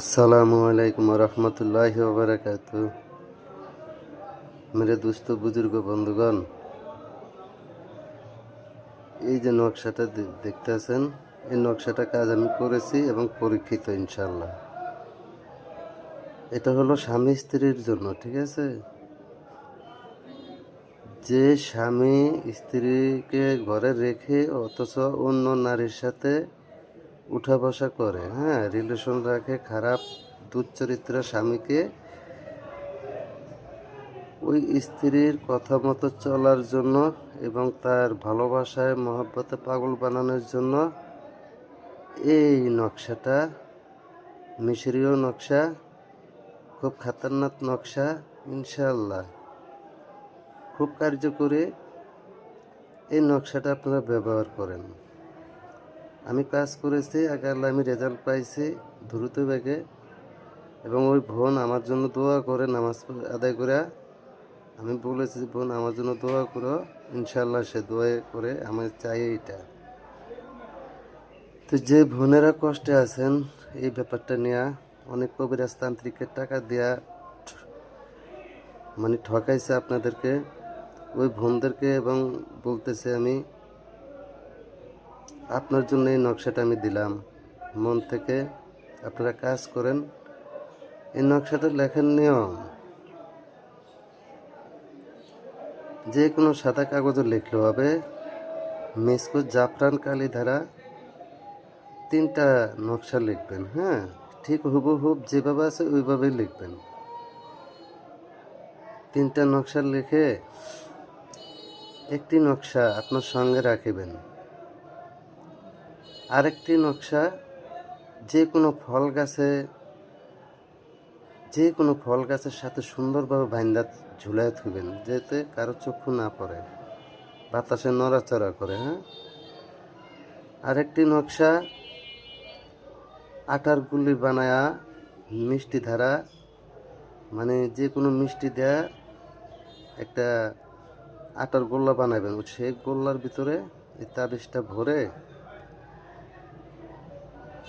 अस्सलामु अलैकुम वरहमतुल्लाहि वबरकातुह। मेरे दोस्तों बुजुर्ग बंधुगण, এই যে নকশাটা দেখতেছেন, এই নকশাটা কাজ আমি করেছি এবং পরীক্ষিত ইনশাল্লাহ। এটা হলো স্বামী স্ত্রীর জন্য, ঠিক আছে? যে স্বামী স্ত্রীকে ঘরে রেখে অথচ অন্য নারীর সাথে উঠা বসা করে, হ্যাঁ, রিলেশন রাখে, খারাপ দুশ্চরিত্র স্বামীকে ওই স্ত্রীর কথা মতো চলার জন্য এবং তার ভালোবাসায় মহব্বতে পাগল বানানোর জন্য এই নকশাটা, মিশরীয় নকশা, খুব খাতারনাক নকশা, ইনশাআল্লাহ খুব কার্যকরী। এই নকশাটা আপনারা ব্যবহার করেন। আমি কাজ করেছি, আল্লাহ আমি রেজাল্ট পাইছি দ্রুত বেগে। এবং ওই বোন আমার জন্য দোয়া করে, নামাজ আদায় করে আমি বলেছি, বোন আমার জন্য দোয়া করো, ইনশাল্লাহ সে দোয়া করে। আমি চাই এইটা। তো যে বোনেরা কষ্টে আছেন এই ব্যাপারটা নিয়ে, অনেক কবিরাজ তান্ত্রিকের টাকা দেয়া মানে ঠকাইছে আপনাদেরকে, ওই বোনদেরকে এবং বলতেছে আমি আপনার জন্য এই নকশাটা আমি দিলাম মন থেকে। আপনারা কাজ করেন। এই নকশাটা লেখার নিয়ম, যে কোনো সাদা কাগজে লিখলে হবে। মেসকো জাফরান কালি ধারা 3টা নকশা লিখবেন, হ্যাঁ, ঠিক হুবহুব যেভাবে আছে ওইভাবেই লিখবেন। 3টা নকশা লিখে একটি নকশা আপনার সঙ্গে রাখিবেন। আরেকটি নকশা যে কোনো ফল গাছের সাথে সুন্দরভাবে বাইন্দা ঝুলাই থুবেন, যাতে কারো চক্ষু না পড়ে, বাতাসে নড়াচড়া করে, হ্যাঁ। আরেকটি নকশা আটার গুলি বানায়া মিষ্টি ধারা, মানে যে কোনো মিষ্টি দেয়া একটা আটার গোল্লা বানাবেন। সেই গোল্লার ভিতরে এই তাবিজটা ভরে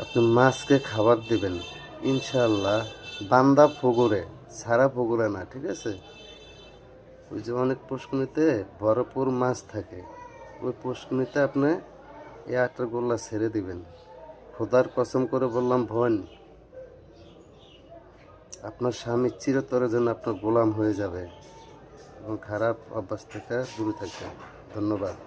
আপনি মাছকে খাবার দিবেন, ইনশাআল্লাহ। বান্দা পুকুরে, সারা পুকুরে না, ঠিক আছে? ওই যে অনেক পুষ্করিণীতে ভরপুর মাছ থাকে, ওই পুষ্করিণীতে আপনি এই আটার গোল্লা ছেড়ে দিবেন। খোদার কসম করে বললাম বোন, আপনার স্বামী চিরতরের জন্য আপনার গোলাম হয়ে যাবে এবং খারাপ অভ্যাস থেকে দূরে থাকবে। ধন্যবাদ।